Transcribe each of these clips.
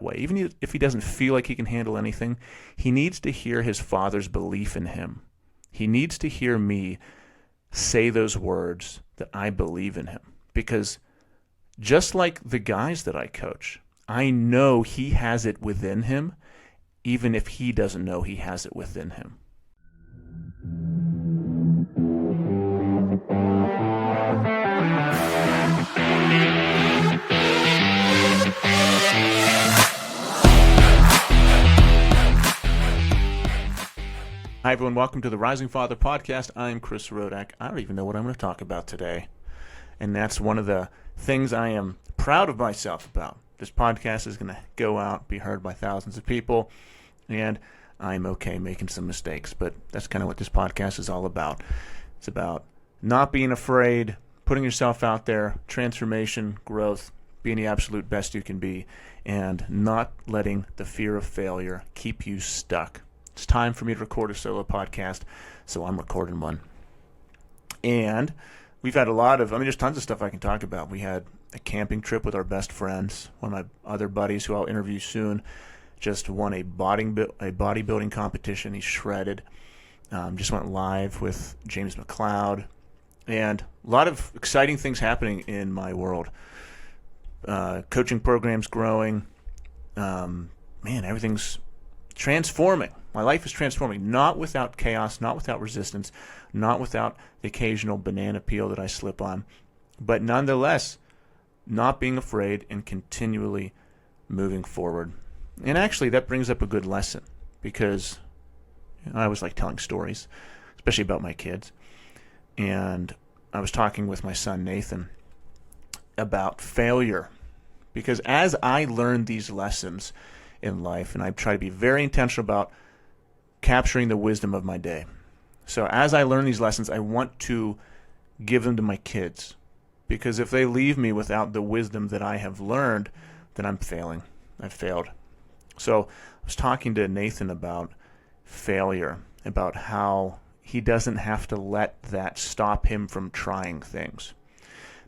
way. Even if he doesn't feel like he can handle anything, he needs to hear his father's belief in him. He needs to hear me say those words that I believe in him. Because just like the guys that I coach, I know he has it within him, even if he doesn't know he has it within him. Hi, everyone. Welcome to the Rising Father Podcast. I'm Chris Rodack. I don't even know what I'm going to talk about today. And that's one of the things I am proud of myself about. This podcast is going to go out, be heard by thousands of people, and I'm okay making some mistakes. But that's kind of what this podcast is all about. It's about not being afraid, putting yourself out there, transformation, growth, being the absolute best you can be, and not letting the fear of failure keep you stuck. It's time for me to record a solo podcast, so I'm recording one. And we've had there's tons of stuff I can talk about. We had a camping trip with our best friends. One of my other buddies, who I'll interview soon, just won a bodybuilding competition. He's shredded. Just went live with James McLeod. And a lot of exciting things happening in my world. Coaching programs growing. Everything's transforming. My life is transforming, not without chaos, not without resistance, not without the occasional banana peel that I slip on, but nonetheless, not being afraid and continually moving forward. And actually, that brings up a good lesson, because I always like telling stories, especially about my kids. And I was talking with my son, Nathan, about failure, because as I learned these lessons in life, and I try to be very intentional about capturing the wisdom of my day. So as I learn these lessons, I want to give them to my kids, because if they leave me without the wisdom that I have learned, then I'm failing. I've failed. So I was talking to Nathan about failure, about how he doesn't have to let that stop him from trying things,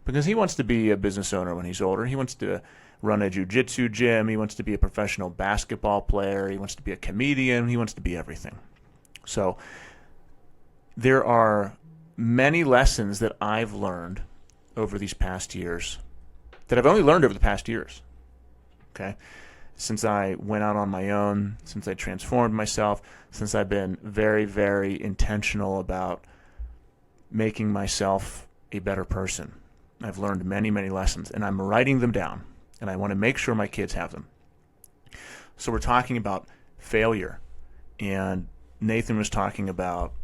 because he wants to be a business owner when he's older. He wants to run a jiu-jitsu gym. He wants to be a professional basketball player. He wants to be a comedian. He wants to be everything. So there are many lessons that I've learned over these past years, that I've only learned over the past years, okay? Since I went out on my own, since I transformed myself, since I've been very, very intentional about making myself a better person. I've learned many, many lessons, and I'm writing them down. And I want to make sure my kids have them. So we're talking about failure. And Nathan was talking about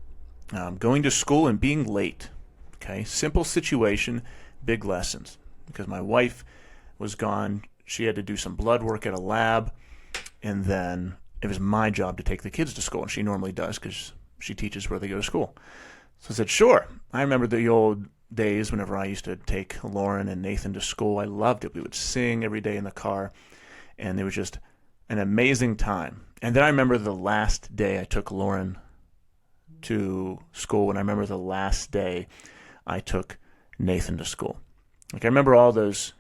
going to school and being late. Okay, simple situation, big lessons. Because my wife was gone. She had to do some blood work at a lab. And then it was my job to take the kids to school. And she normally does, because she teaches where they go to school. So I said, sure. I remember the old days whenever I used to take Lauren and Nathan to school. I loved it. We would sing every day in the car, and it was just an amazing time. And then I remember the last day I took Lauren to school, and I remember the last day I took Nathan to school. Like, I remember all those.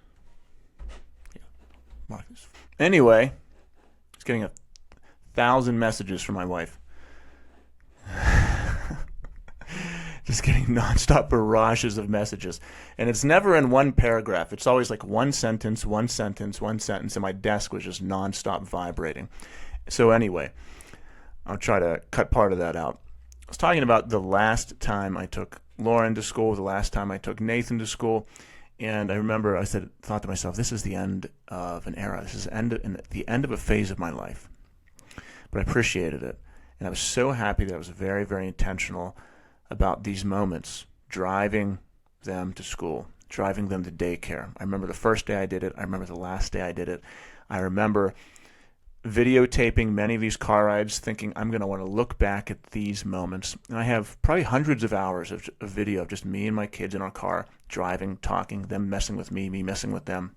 Anyway, I was getting 1,000 messages from my wife. Just getting nonstop barrages of messages. And it's never in one paragraph. It's always like one sentence, and my desk was just nonstop vibrating. So anyway, I'll try to cut part of that out. I was talking about the last time I took Lauren to school, the last time I took Nathan to school, and I remember thought to myself, this is the end of an era. This is the end of a phase of my life. But I appreciated it. And I was so happy that I was very, very intentional about these moments, driving them to school, driving them to daycare. I remember the first day I did it. I remember the last day I did it. I remember videotaping many of these car rides, thinking I'm going to want to look back at these moments. And I have probably hundreds of hours of video of just me and my kids in our car, driving, talking, them messing with me messing with them.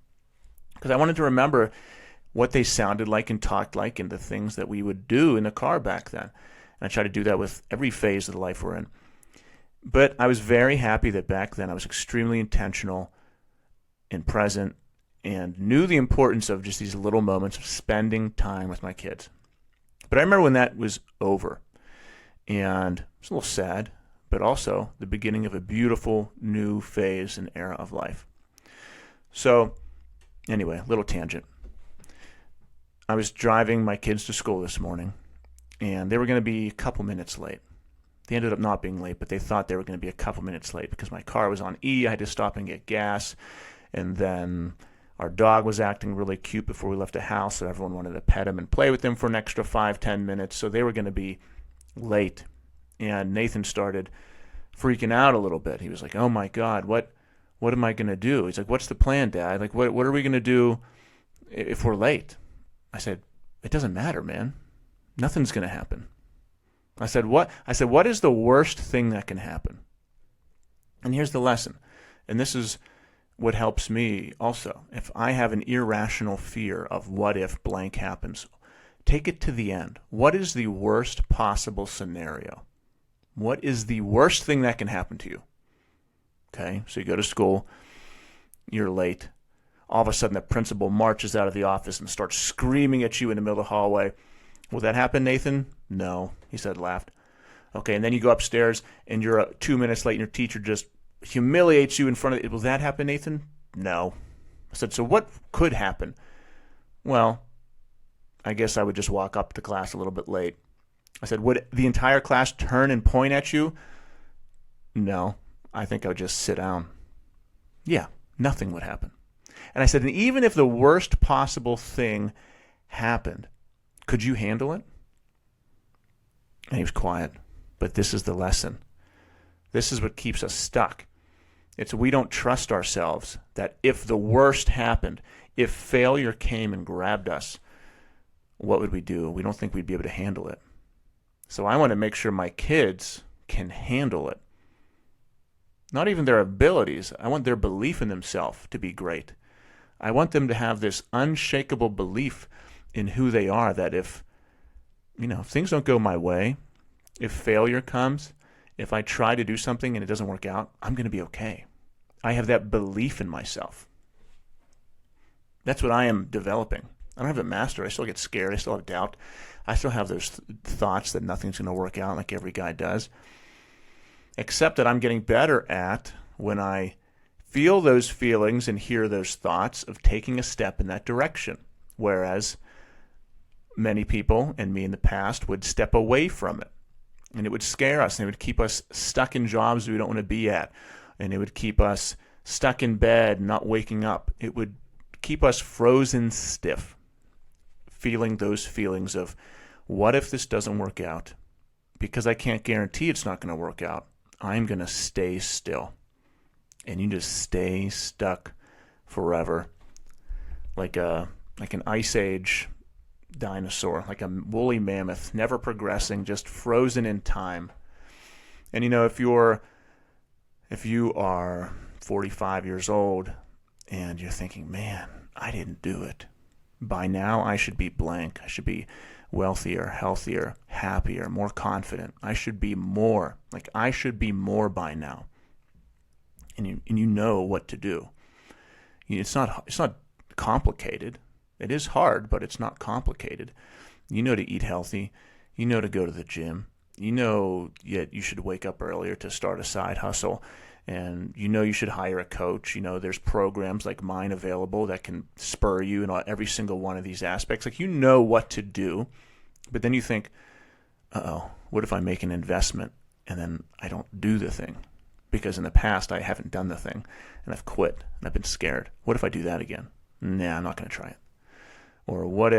Because I wanted to remember what they sounded like and talked like, and the things that we would do in the car back then. And I try to do that with every phase of the life we're in. But I was very happy that back then I was extremely intentional and present and knew the importance of just these little moments of spending time with my kids. But I remember when that was over, and it's a little sad, but also the beginning of a beautiful new phase and era of life. So anyway, little tangent. I was driving my kids to school this morning, and they were going to be a couple minutes late. They ended up not being late, but they thought they were going to be a couple minutes late because my car was on E. I had to stop and get gas, and then our dog was acting really cute before we left the house, so everyone wanted to pet him and play with him for an extra 5-10 minutes, so they were going to be late. And Nathan started freaking out a little bit. He was like, oh my God, what am I going to do? He's like, what's the plan, Dad? Like, what are we going to do if we're late? I said, it doesn't matter, man. Nothing's going to happen. I said, what is the worst thing that can happen? And here's the lesson. And this is what helps me also. If I have an irrational fear of what if blank happens, take it to the end. What is the worst possible scenario? What is the worst thing that can happen to you? Okay, so you go to school, you're late. All of a sudden the principal marches out of the office and starts screaming at you in the middle of the hallway. Will that happen, Nathan? No, he said, laughed. Okay, and then you go upstairs and you're 2 minutes late and your teacher just humiliates you in front of it. Will that happen, Nathan? No. I said, so what could happen? Well, I guess I would just walk up to class a little bit late. I said, would the entire class turn and point at you? No, I think I would just sit down. Yeah, nothing would happen. And I said, and even if the worst possible thing happened, could you handle it? And he was quiet. But this is the lesson. This is what keeps us stuck. It's we don't trust ourselves that if the worst happened, if failure came and grabbed us, what would we do? We don't think we'd be able to handle it. So I want to make sure my kids can handle it. Not even their abilities. I want their belief in themselves to be great. I want them to have this unshakable belief in who they are, that if things don't go my way, if failure comes, if I try to do something and it doesn't work out, I'm going to be okay. I have that belief in myself. That's what I am developing. I don't have it mastered. I still get scared. I still have doubt. I still have those thoughts that nothing's going to work out like every guy does. Except that I'm getting better at, when I feel those feelings and hear those thoughts, of taking a step in that direction. Whereas many people, and me in the past, would step away from it. And it would scare us, and it would keep us stuck in jobs we don't want to be at. And it would keep us stuck in bed, not waking up. It would keep us frozen stiff, feeling those feelings of, what if this doesn't work out? Because I can't guarantee it's not going to work out. I'm going to stay still. And you just stay stuck forever, like an ice age dinosaur, like a woolly mammoth, never progressing, just frozen in time. And if you are 45 years old and you're thinking, man, I didn't do it. By now I should be blank. I should be wealthier, healthier, happier, more confident. I should be more. I should be more by now. And you know what to do. It's not complicated. It is hard, but it's not complicated. You know to eat healthy. You know to go to the gym. You know you should wake up earlier to start a side hustle. And you should hire a coach. There's programs like mine available that can spur you in every single one of these aspects. You know what to do, but then you think, what if I make an investment and then I don't do the thing? Because in the past I haven't done the thing and I've quit and I've been scared. What if I do that again? Nah, I'm not going to try it. Or what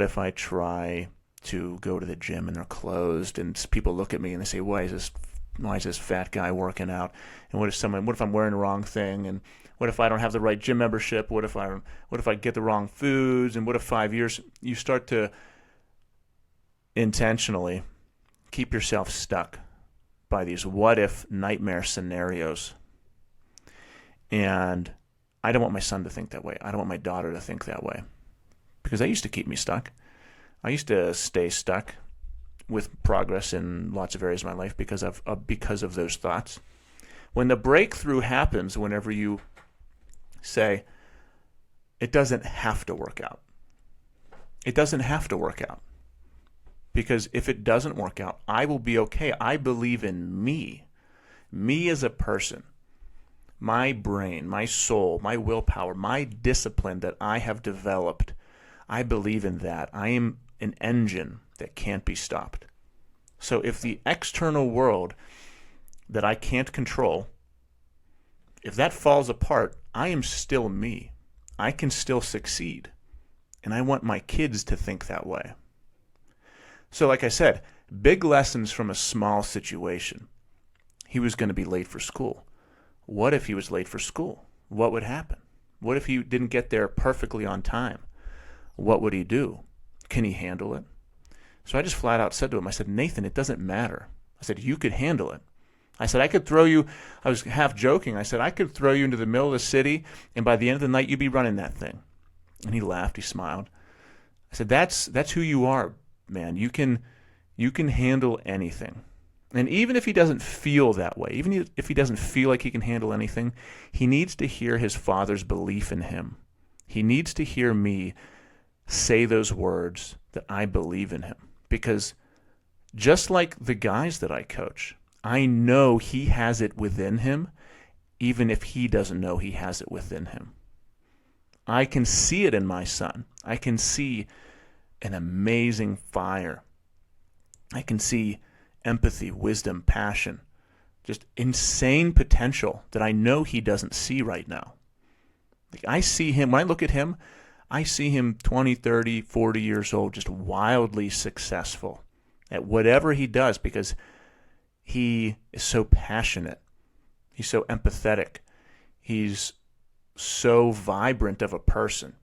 if I try to go to the gym and they're closed and people look at me and they say, why is this fat guy working out? And what if I'm wearing the wrong thing? And what if I don't have the right gym membership? What if I get the wrong foods? And what if 5 years? You start to intentionally keep yourself stuck by these what if nightmare scenarios. And I don't want my son to think that way. I don't want my daughter to think that way. Because that used to keep me stuck. I used to stay stuck with progress in lots of areas of my life because of those thoughts. When the breakthrough happens, whenever you say, it doesn't have to work out. It doesn't have to work out. Because if it doesn't work out, I will be okay. I believe in me. Me as a person. My brain, my soul, my willpower, my discipline that I have developed. I believe in that. I am an engine that can't be stopped. So if the external world that I can't control, if that falls apart, I am still me. I can still succeed. And I want my kids to think that way. So like I said, big lessons from a small situation. He was going to be late for school. What if he was late for school? What would happen? What if he didn't get there perfectly on time? What would he do? Can he handle it? So I just flat out said to him, I said, Nathan, it doesn't matter. I said, you could handle it. I said, I could throw you, I was half joking. I said, I could throw you into the middle of the city, and by the end of the night, you'd be running that thing. And he laughed, he smiled. I said, that's who you are, man. You can handle anything. And even if he doesn't feel that way, even if he doesn't feel like he can handle anything, he needs to hear his father's belief in him. He needs to hear me say those words that I believe in him. Because just like the guys that I coach, I know he has it within him, even if he doesn't know he has it within him. I can see it in my son. I can see an amazing fire. I can see empathy, wisdom, passion, just insane potential that I know he doesn't see right now. Like I see him, when I look at him, I see him 20, 30, 40 years old, just wildly successful at whatever he does because he is so passionate. He's so empathetic. He's so vibrant of a person.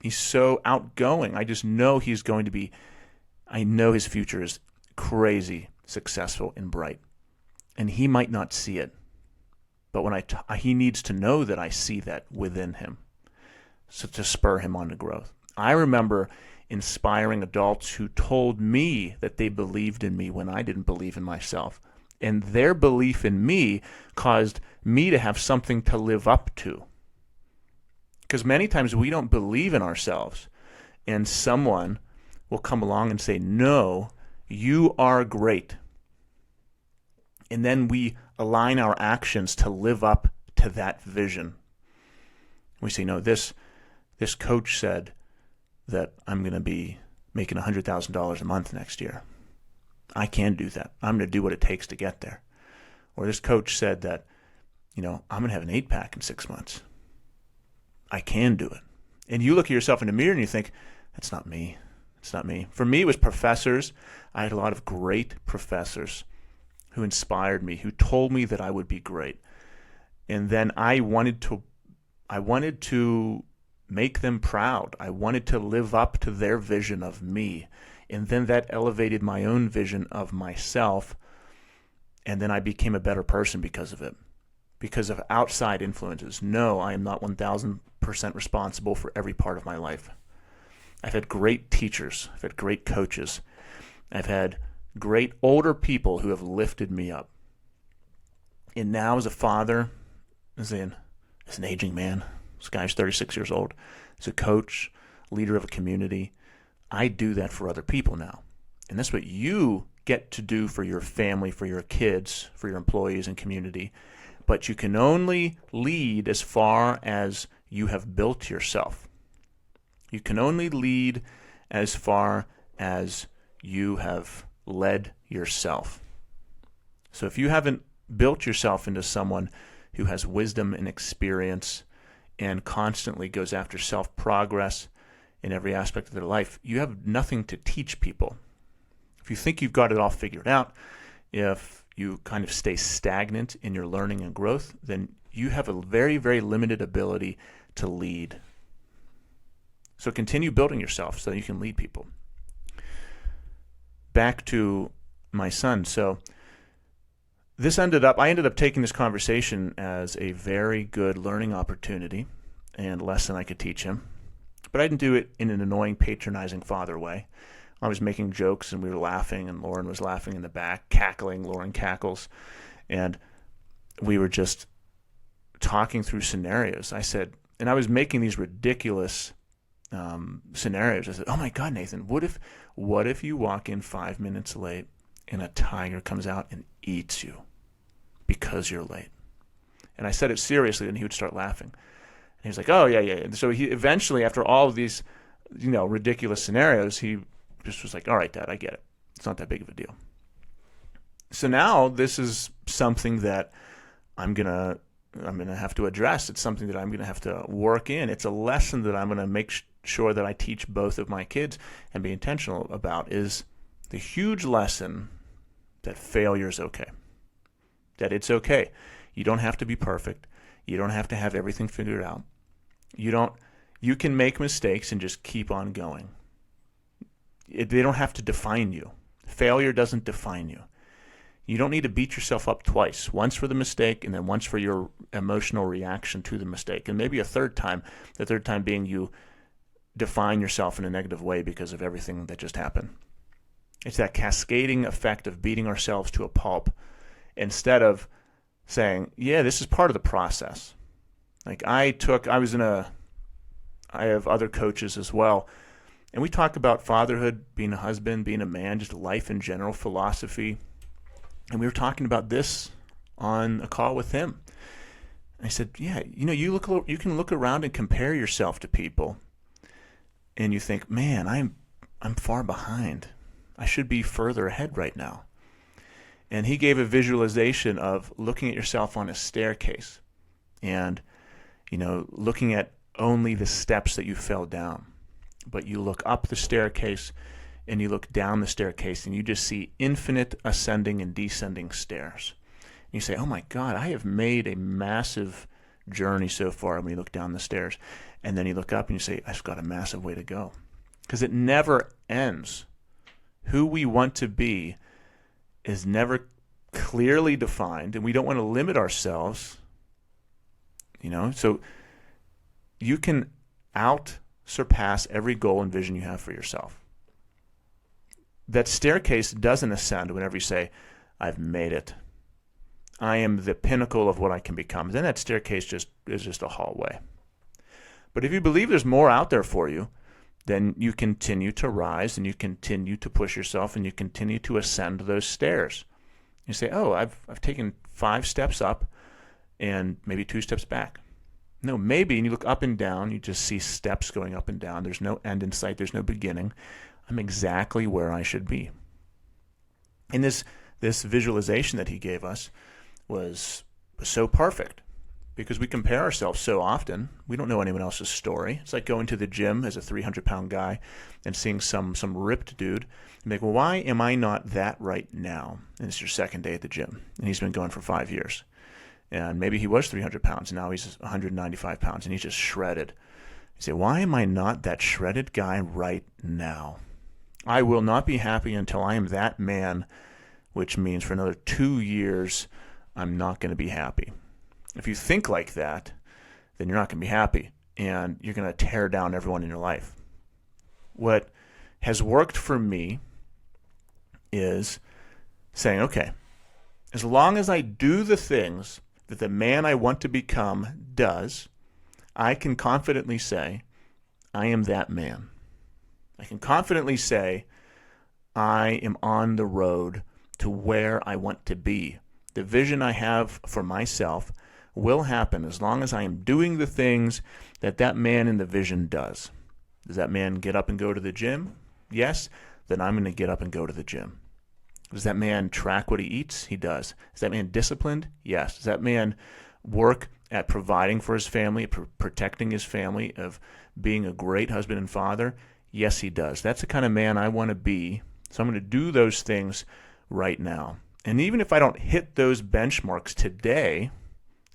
He's so outgoing. I just know he's going to be, I know his future is crazy, successful, and bright. And he might not see it. But when he needs to know that I see that within him. So to spur him on to growth. I remember inspiring adults who told me that they believed in me when I didn't believe in myself. And their belief in me caused me to have something to live up to. Because many times we don't believe in ourselves. And someone will come along and say, no, you are great. And then we align our actions to live up to that vision. We say, no, this coach said that I'm going to be making $100,000 a month next year. I can do that. I'm going to do what it takes to get there. Or this coach said that, I'm going to have an 8-pack in 6 months. I can do it. And you look at yourself in the mirror and you think, that's not me. It's not me. For me, it was professors. I had a lot of great professors who inspired me, who told me that I would be great. And then I wanted to make them proud. I wanted to live up to their vision of me. And then that elevated my own vision of myself. And then I became a better person because of it. Because of outside influences. No, I am not 1,000% responsible for every part of my life. I've had great teachers. I've had great coaches. I've had great older people who have lifted me up. And now as a father, as an aging man, this guy's 36 years old, as a coach, leader of a community, I do that for other people now. And that's what you get to do for your family, for your kids, for your employees and community. But you can only lead as far as you have built yourself. You can only lead as far as you have led yourself. So if you haven't built yourself into someone who has wisdom and experience and constantly goes after self-progress in every aspect of their life, you have nothing to teach people. If you think you've got it all figured out, if you kind of stay stagnant in your learning and growth, then you have a very, very limited ability to lead. So continue building yourself so that you can lead people. Back to my son. So I ended up taking this conversation as a very good learning opportunity and lesson I could teach him. But I didn't do it in an annoying, patronizing father way. I was making jokes and we were laughing and Lauren was laughing in the back, cackling. Lauren cackles. And we were just talking through scenarios. I said, And I was making these ridiculous scenarios. I said, oh my God, Nathan, what if you walk in 5 minutes late and a tiger comes out and eats you because you're late? And I said it seriously, and he would start laughing. And he was like, oh, yeah. And so he eventually, after all of these, ridiculous scenarios, he just was like, all right, Dad, I get it. It's not that big of a deal. So now this is something that I'm gonna have to address. It's something that I'm gonna have to work in. It's a lesson that I'm gonna make sure that I teach both of my kids and be intentional about, is the huge lesson that failure is okay. That it's okay. You don't have to be perfect. You don't have to have everything figured out. You can make mistakes and just keep on going. They don't have to define you. Failure doesn't define you. You don't need to beat yourself up twice, once for the mistake and then once for your emotional reaction to the mistake, and maybe a third time, the third time being you define yourself in a negative way because of everything that just happened. It's that cascading effect of beating ourselves to a pulp instead of saying, yeah, this is part of the process. Like I have other coaches as well, and we talk about fatherhood, being a husband, being a man, just life in general, philosophy. And we were talking about this on a call with him. I said, yeah, you can look around and compare yourself to people, and you think, man, I'm far behind. I should be further ahead right now. And he gave a visualization of looking at yourself on a staircase and, looking at only the steps that you fell down. But you look up the staircase and you look down the staircase and you just see infinite ascending and descending stairs. And you say, oh my God, I have made a massive journey so far when you look down the stairs. And then you look up and you say, I've got a massive way to go. Because it never ends. Who we want to be is never clearly defined, and we don't want to limit ourselves. So you can surpass every goal and vision you have for yourself. That staircase doesn't ascend whenever you say, I've made it. I am the pinnacle of what I can become. Then that staircase is just a hallway. But if you believe there's more out there for you, then you continue to rise and you continue to push yourself and you continue to ascend those stairs. You say, oh, I've taken 5 steps up and maybe 2 steps back. No, maybe, and you look up and down, you just see steps going up and down. There's no end in sight. There's no beginning. I'm exactly where I should be. And this visualization that he gave us was so perfect because we compare ourselves so often. We don't know anyone else's story. It's like going to the gym as a 300-pound guy and seeing some ripped dude and think, well, why am I not that right now? And it's your second day at the gym, and he's been going for 5 years. And maybe he was 300 pounds, and now he's 195 pounds, and he's just shredded. You say, why am I not that shredded guy right now? I will not be happy until I am that man, which means for another 2 years, I'm not going to be happy. If you think like that, then you're not going to be happy, and you're going to tear down everyone in your life. What has worked for me is saying, okay, as long as I do the things that the man I want to become does, I can confidently say, I am that man. I can confidently say, I am on the road to where I want to be. The vision I have for myself will happen as long as I am doing the things that man in the vision does. Does that man get up and go to the gym? Yes, then I'm going to get up and go to the gym. Does that man track what he eats? He does. Is that man disciplined? Yes. Does that man work at providing for his family, protecting his family, of being a great husband and father? Yes, he does. That's the kind of man I want to be. So I'm going to do those things right now. And even if I don't hit those benchmarks today,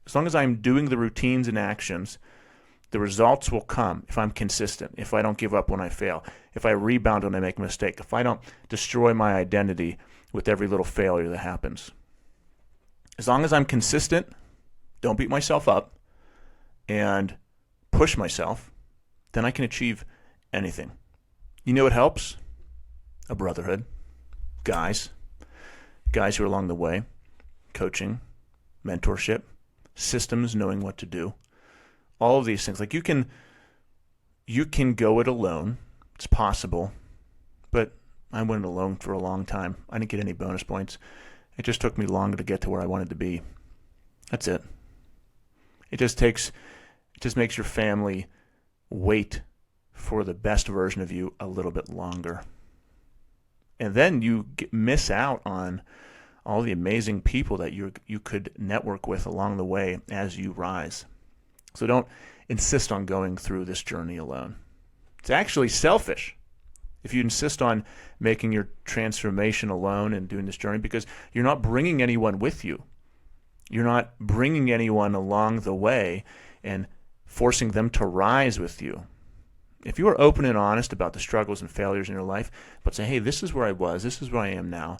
as long as I'm doing the routines and actions, the results will come if I'm consistent, if I don't give up when I fail, if I rebound when I make a mistake, if I don't destroy my identity with every little failure that happens. As long as I'm consistent, don't beat myself up, and push myself, then I can achieve anything. You know what helps? A brotherhood. Guys who are along the way, coaching, mentorship, systems, knowing what to do. all of these things. Like you can go it alone. It's possible. But I went alone for a long time. I didn't get any bonus points. It just took me longer to get to where I wanted to be. That's it. It just makes your family wait for the best version of you a little bit longer. And then you miss out on all the amazing people that you could network with along the way as you rise. So don't insist on going through this journey alone. It's actually selfish if you insist on making your transformation alone and doing this journey, because you're not bringing anyone with you. You're not bringing anyone along the way and forcing them to rise with you. If you are open and honest about the struggles and failures in your life, but say, hey, this is where I was, this is where I am now.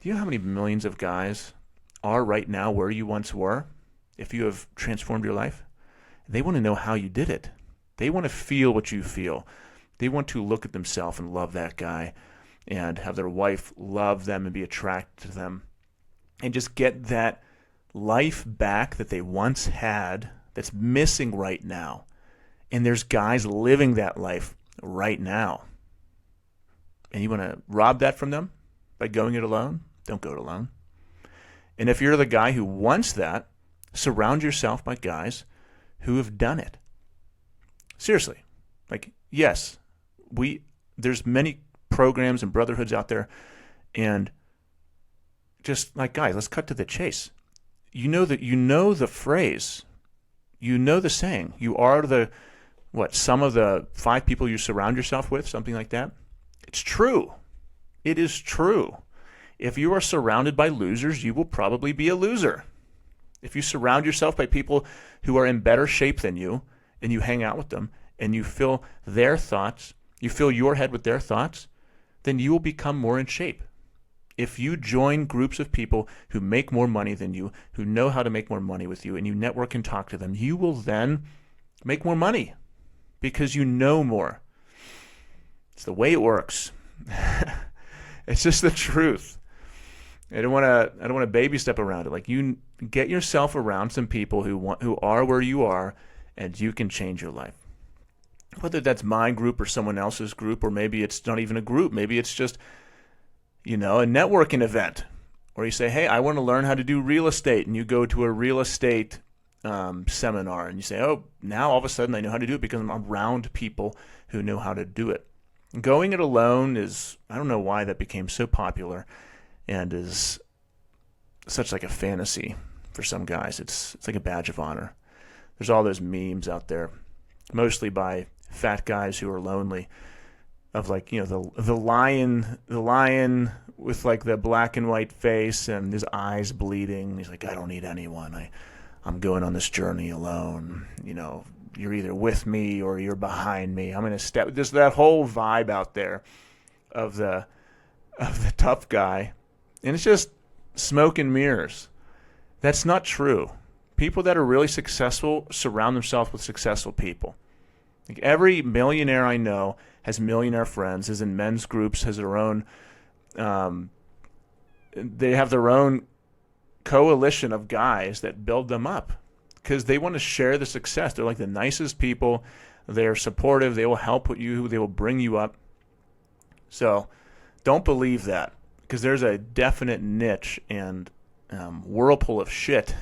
Do you know how many millions of guys are right now where you once were if you have transformed your life? They want to know how you did it. They want to feel what you feel. They want to look at themselves and love that guy and have their wife love them and be attracted to them and just get that life back that they once had that's missing right now. And there's guys living that life right now. And you want to rob that from them by going it alone? Don't go it alone. And if you're the guy who wants that, surround yourself by guys who have done it. Seriously. Like, yes, there's many programs and brotherhoods out there, and just like, guys, let's cut to the chase. You know the phrase. You know the saying. You are some of the 5 people you surround yourself with, something like that. It's true. It is true. If you are surrounded by losers, you will probably be a loser. If you surround yourself by people who are in better shape than you, and you hang out with them, and you fill their thoughts, you fill your head with their thoughts, then you will become more in shape. If you join groups of people who make more money than you, who know how to make more money with you, and you network and talk to them, you will then make more money because you know more. It's the way it works. It's just the truth. I don't want to baby step around it. Like, you get yourself around some people who are where you are, and you can change your life. Whether that's my group or someone else's group, or maybe it's not even a group. Maybe it's just, a networking event. Or you say, hey, I want to learn how to do real estate. And you go to a real estate seminar. And you say, oh, now all of a sudden I know how to do it because I'm around people who know how to do it. Going it alone I don't know why that became so popular and is such like a fantasy for some guys. It's like a badge of honor. There's all those memes out there, mostly by fat guys who are lonely, of like, the lion with like the black and white face and his eyes bleeding. He's like, I don't need anyone. I'm going on this journey alone. You're either with me or you're behind me. I'm going to step. There's that whole vibe out there of the tough guy, and it's just smoke and mirrors. That's not true. People that are really successful surround themselves with successful people. Like, every millionaire I know has millionaire friends, is in men's groups, has their own, they have their own coalition of guys that build them up because they want to share the success. They're like the nicest people. They're supportive. They will help you. They will bring you up. So don't believe that, because there's a definite niche and whirlpool of shit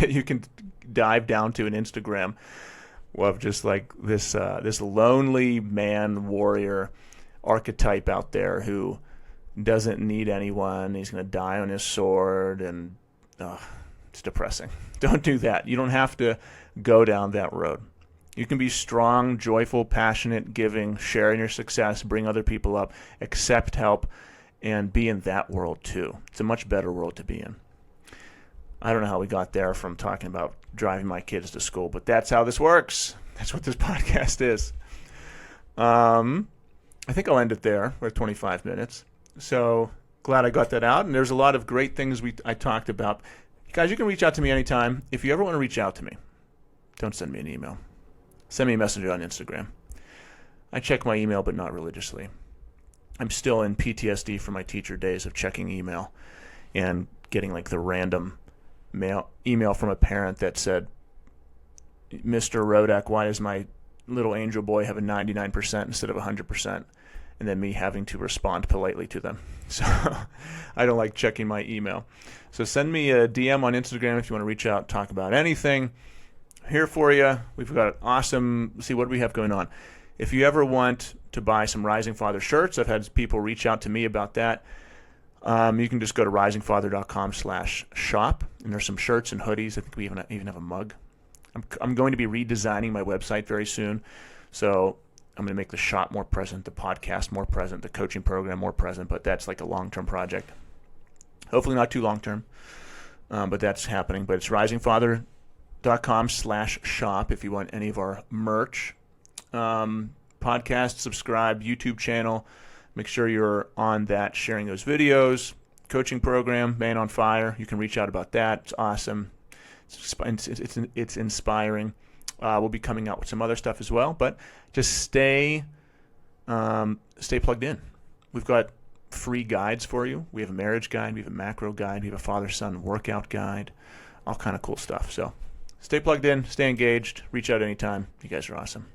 you can dive down to an Instagram of just like this lonely man warrior archetype out there who doesn't need anyone. He's going to die on his sword, and it's depressing. Don't do that. You don't have to go down that road. You can be strong, joyful, passionate, giving, sharing your success, bring other people up, accept help, and be in that world too. It's a much better world to be in. I don't know how we got there from talking about driving my kids to school, but that's how this works. That's what this podcast is. I think I'll end it there. We're at 25 minutes. So glad I got that out. And there's a lot of great things I talked about. Guys, you can reach out to me anytime. If you ever want to reach out to me, don't send me an email. Send me a message on Instagram. I check my email, but not religiously. I'm still in PTSD from my teacher days of checking email and getting like the random email from a parent that said, Mr. Rodack, why does my little angel boy have a 99% instead of 100%? And then me having to respond politely to them. So I don't like checking my email. So send me a DM on Instagram if you want to reach out, talk about anything. Here for you. We've got awesome, see what we have going on. If you ever want to buy some Rising Father shirts, I've had people reach out to me about that. You can just go to risingfather.com/shop, and there's some shirts and hoodies. I think we even have a mug. I'm going to be redesigning my website very soon, so I'm going to make the shop more present, the podcast more present, the coaching program more present, but that's like a long-term project. Hopefully not too long-term, but that's happening. But it's risingfather.com/shop if you want any of our merch. Podcast, subscribe, YouTube channel. Make sure you're on that, sharing those videos. Coaching program, Man on Fire. You can reach out about that. It's awesome. It's inspiring. We'll be coming out with some other stuff as well, but just stay plugged in. We've got free guides for you. We have a marriage guide. We have a macro guide. We have a father-son workout guide. All kind of cool stuff. So stay plugged in. Stay engaged. Reach out anytime. You guys are awesome.